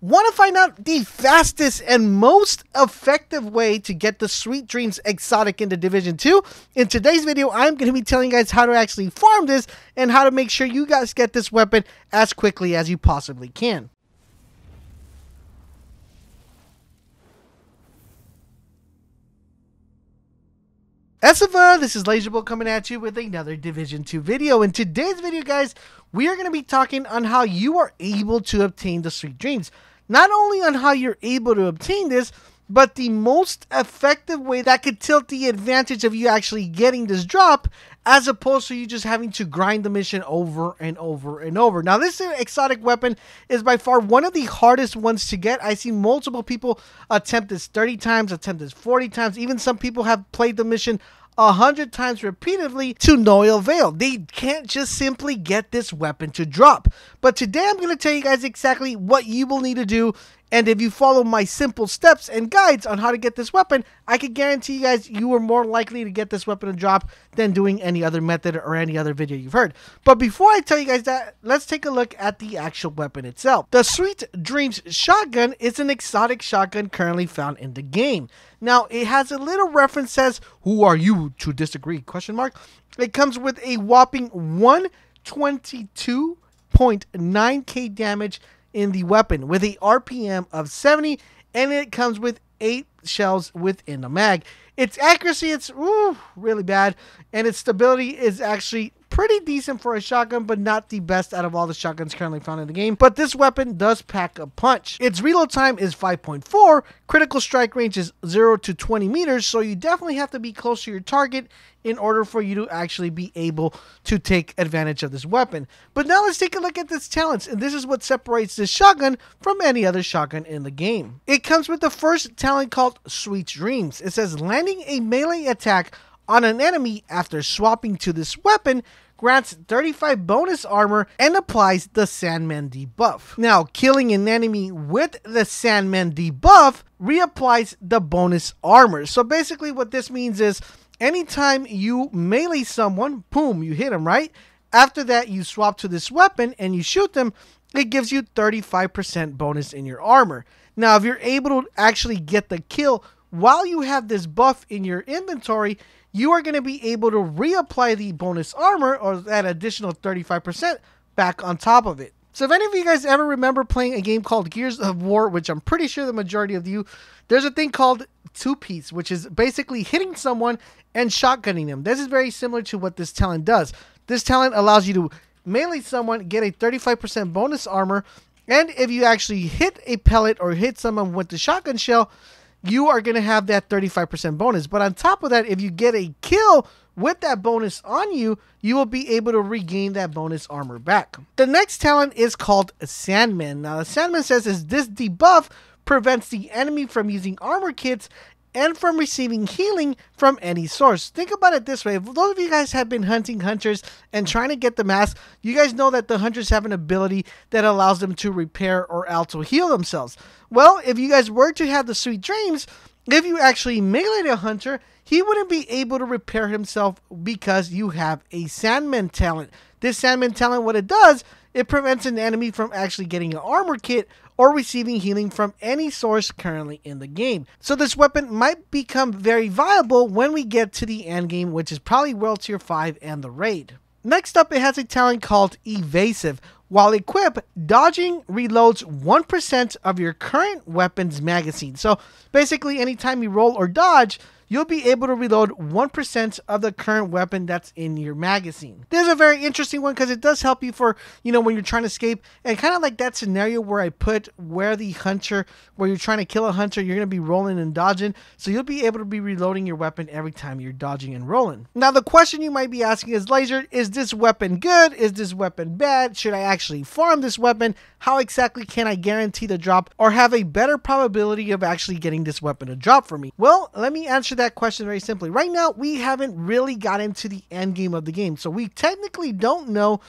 Want to find out the fastest and most effective way to get the Sweet Dreams exotic into Division 2? In today's video, I'm going to be telling you guys how to actually farm this and how to make sure you guys get this weapon as quickly as you possibly can. Evasive, this is LaserBolt coming at you with another Division 2 video. In today's video, guys, we are going to be talking on how you are able to obtain the Sweet Dreams. Not only on how you're able to obtain this, but the most effective way that could tilt the advantage of you actually getting this drop, as opposed to you just having to grind the mission over and over and over. Now, this exotic weapon is by far one of the hardest ones to get. I see multiple people attempt this 30 times, attempt this 40 times. Even some people have played the mission 100 times repeatedly to no avail. They can't just simply get this weapon to drop. But today I'm going to tell you guys exactly what you will need to do, and if you follow my simple steps and guides on how to get this weapon, I can guarantee you guys you are more likely to get this weapon to drop than doing any other method or any other video you've heard. But before I tell you guys that, let's take a look at the actual weapon itself. The Sweet Dreams shotgun is an exotic shotgun currently found in the game. Now, it has a little reference that says, "Who are you to disagree?" ? It comes with a whopping 122.9k damage in the weapon with a RPM of 70, and it comes with 8 shells within the mag. Its accuracy, it's really bad, and its stability is actually pretty decent for a shotgun, but not the best out of all the shotguns currently found in the game. But this weapon does pack a punch. Its reload time is 5.4, critical strike range is 0 to 20 meters, so you definitely have to be close to your target in order for you to actually be able to take advantage of this weapon. But now let's take a look at its talents, and this is what separates this shotgun from any other shotgun in the game. It comes with the first talent called Sweet Dreams. It says landing a melee attack on an enemy after swapping to this weapon grants 35 bonus armor and applies the Sandman debuff. Now, killing an enemy with the Sandman debuff reapplies the bonus armor. So basically what this means is anytime you melee someone, boom, you hit them, right? After that, you swap to this weapon and you shoot them, it gives you 35% bonus in your armor. Now, if you're able to actually get the kill while you have this buff in your inventory, you are going to be able to reapply the bonus armor or that additional 35% back on top of it. So if any of you guys ever remember playing a game called Gears of War, which I'm pretty sure the majority of you, there's a thing called two-piece, which is basically hitting someone and shotgunning them. This is very similar to what this talent does. This talent allows you to melee someone, get a 35% bonus armor, and if you actually hit a pellet or hit someone with the shotgun shell, you are going to have that 35% bonus. But on top of that, if you get a kill with that bonus on you, you will be able to regain that bonus armor back. The next talent is called Sandman. Now, the Sandman says is this debuff prevents the enemy from using armor kits and from receiving healing from any source. Think about it this way. If those of you guys have been hunting hunters and trying to get the mask, you guys know that the hunters have an ability that allows them to repair or also heal themselves. Well, if you guys were to have the Sweet Dreams, if you actually meleeed a hunter, he wouldn't be able to repair himself because you have a Sandman talent. This Sandman talent, what it does, it prevents an enemy from actually getting an armor kit or receiving healing from any source currently in the game. So this weapon might become very viable when we get to the end game, which is probably World Tier 5 and the Raid. Next up, it has a talent called Evasive. While equipped, dodging reloads 1% of your current weapon's magazine. So basically, anytime you roll or dodge, you'll be able to reload 1% of the current weapon that's in your magazine. This is a very interesting one because it does help you for, when you're trying to escape, and kind of like that scenario where I put where the hunter, where you're trying to kill a hunter, you're going to be rolling and dodging, so you'll be able to be reloading your weapon every time you're dodging and rolling. Now, the question you might be asking is, Laser, is this weapon good? Is this weapon bad? Should I actually farm this weapon? How exactly can I guarantee the drop or have a better probability of actually getting this weapon to drop for me? Well, let me answer that question very simply. Right now, we haven't really got into the end game of the game, so we technically don't know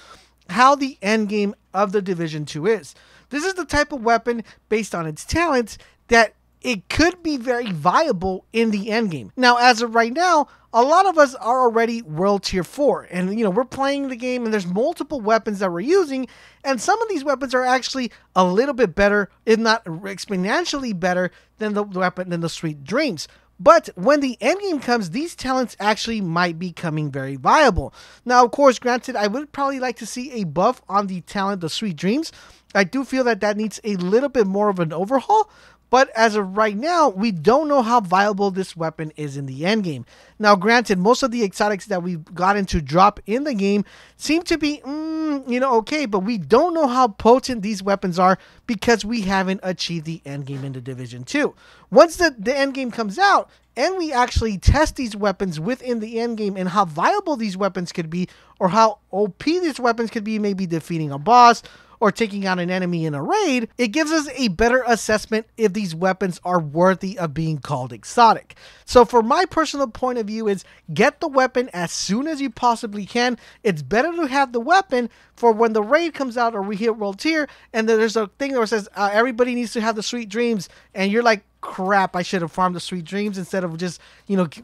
how the end game of the Division 2 is. This is the type of weapon, based on its talents, that it could be very viable in the end game. Now, as of right now, a lot of us are already World Tier 4, and we're playing the game, and there's multiple weapons that we're using, and some of these weapons are actually a little bit better, if not exponentially better, than the weapon than the Sweet Dreams. But when the end game comes, these talents actually might be becoming very viable. Now, of course, granted, I would probably like to see a buff on the talent, the Sweet Dreams. I do feel that needs a little bit more of an overhaul. But as of right now, we don't know how viable this weapon is in the end game. Now, granted, most of the exotics that we've gotten to drop in the game seem to be, okay, but we don't know how potent these weapons are because we haven't achieved the end game in the Division 2. Once the end game comes out, and we actually test these weapons within the end game and how viable these weapons could be, or how OP these weapons could be, maybe defeating a boss, or taking out an enemy in a raid, it gives us a better assessment if these weapons are worthy of being called exotic. So for my personal point of view is get the weapon as soon as you possibly can. It's better to have the weapon for when the raid comes out or we hit World Tier and there's a thing that says everybody needs to have the Sweet Dreams, and you're like, crap, I should have farmed the Sweet Dreams instead of just,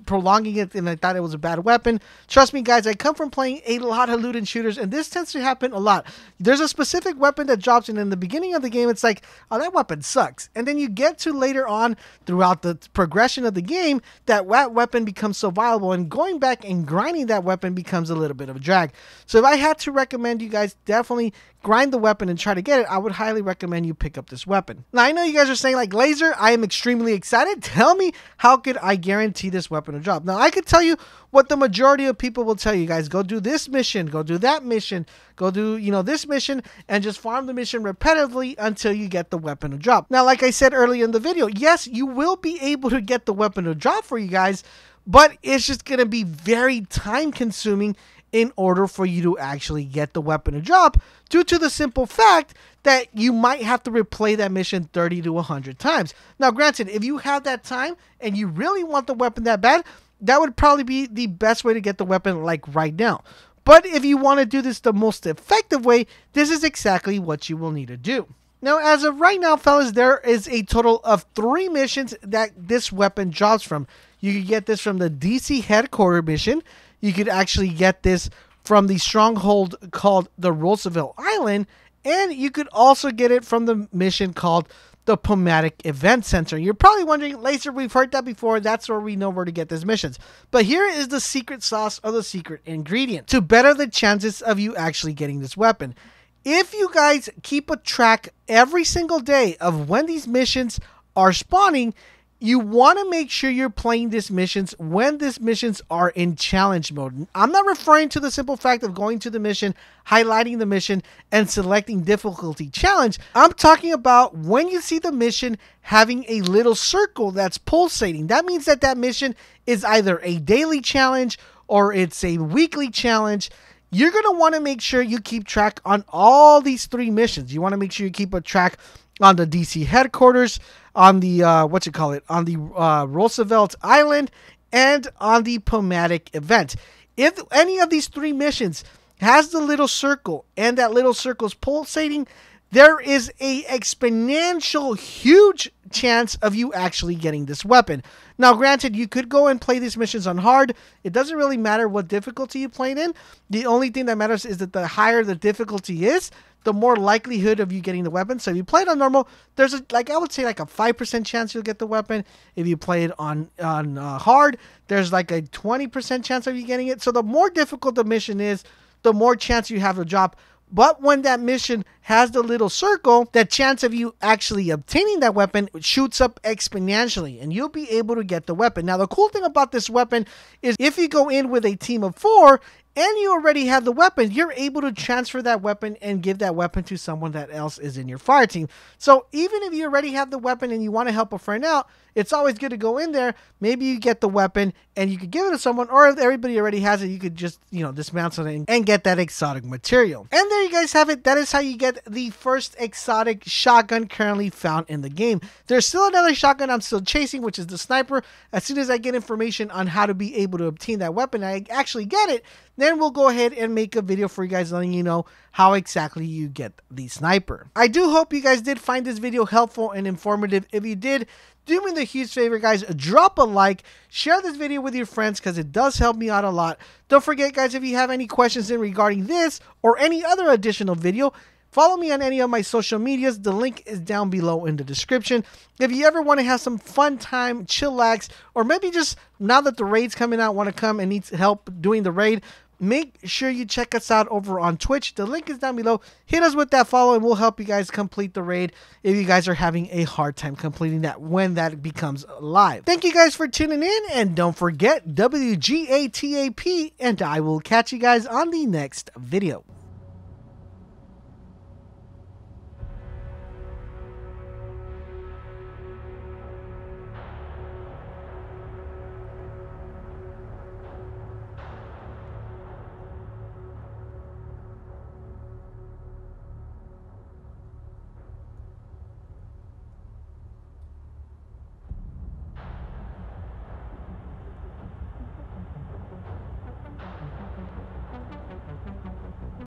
prolonging it, and I thought it was a bad weapon. Trust me, guys, I come from playing a lot of loot and shooters, and this tends to happen a lot. There's a specific weapon that drops, and in the beginning of the game, it's like, oh, that weapon sucks. And then you get to later on, throughout the progression of the game, that weapon becomes so viable, and going back and grinding that weapon becomes a little bit of a drag. So if I had to recommend you guys definitely grind the weapon and try to get it, I would highly recommend you pick up this weapon. Now, I know you guys are saying, like, Laser, I am extremely excited. Tell me, how could I guarantee this weapon to drop? Now, I could tell you what the majority of people will tell you guys. Go do this mission, go do that mission, go do, this mission, and just farm the mission repetitively until you get the weapon to drop. Now, like I said earlier in the video, yes, you will be able to get the weapon to drop for you guys, but it's just going to be very time consuming in order for you to actually get the weapon to drop, due to the simple fact that you might have to replay that mission 30 to 100 times. Now, granted, if you have that time and you really want the weapon that bad, that would probably be the best way to get the weapon, like right now. But if you want to do this the most effective way, this is exactly what you will need to do. Now, as of right now, fellas, there is a total of 3 missions that this weapon drops from. You can get this from the DC headquarters mission. You could actually get this from the stronghold called the Roosevelt Island, and you could also get it from the mission called the Pomatic Event Center. You're probably wondering, Laser, we've heard that before. That's where we know where to get these missions. But here is the secret sauce or the secret ingredient to better the chances of you actually getting this weapon. If you guys keep a track every single day of when these missions are spawning, you want to make sure you're playing these missions when these missions are in challenge mode. I'm not referring to the simple fact of going to the mission, highlighting the mission, and selecting difficulty challenge. I'm talking about when you see the mission having a little circle that's pulsating. That means that that mission is either a daily challenge or it's a weekly challenge. You're going to want to make sure you keep track on all these 3 missions. You want to make sure you keep a track on the DC headquarters, on the, on the Roosevelt Island, and on the Pomatic event. If any of these 3 missions has the little circle and that little circle's pulsating, there is a exponential huge chance of you actually getting this weapon. Now, granted, you could go and play these missions on hard. It doesn't really matter what difficulty you played in. The only thing that matters is that the higher the difficulty is, the more likelihood of you getting the weapon. So if you play it on normal, there's a, I would say like a 5% chance you'll get the weapon. If you play it on hard, there's like a 20% chance of you getting it. So the more difficult the mission is, the more chance you have to drop. But when that mission has the little circle, the chance of you actually obtaining that weapon shoots up exponentially, and you'll be able to get the weapon. Now, the cool thing about this weapon is if you go in with a team of 4 and you already have the weapon, you're able to transfer that weapon and give that weapon to someone that else is in your fire team. So even if you already have the weapon and you want to help a friend out, it's always good to go in there. Maybe you get the weapon and you could give it to someone, or if everybody already has it, you could just, dismantle it and get that exotic material. And there you guys have it. That is how you get the first exotic shotgun currently found in the game. There's still another shotgun I'm still chasing, which is the sniper. As soon as I get information on how to be able to obtain that weapon, I actually get it, then we'll go ahead and make a video for you guys letting you know how exactly you get the sniper. I do hope you guys did find this video helpful and informative. If you did, do me the huge favor, guys, drop a like, share this video with your friends because it does help me out a lot. Don't forget, guys, if you have any questions in regarding this or any other additional video, follow me on any of my social medias. The link is down below in the description. If you ever want to have some fun time, chillax, or maybe just now that the raid's coming out, want to come and need help doing the raid, make sure you check us out over on Twitch. The link is down below. Hit us with that follow and we'll help you guys complete the raid if you guys are having a hard time completing that when that becomes live. Thank you guys for tuning in, and don't forget WGATAP, and I will catch you guys on the next video.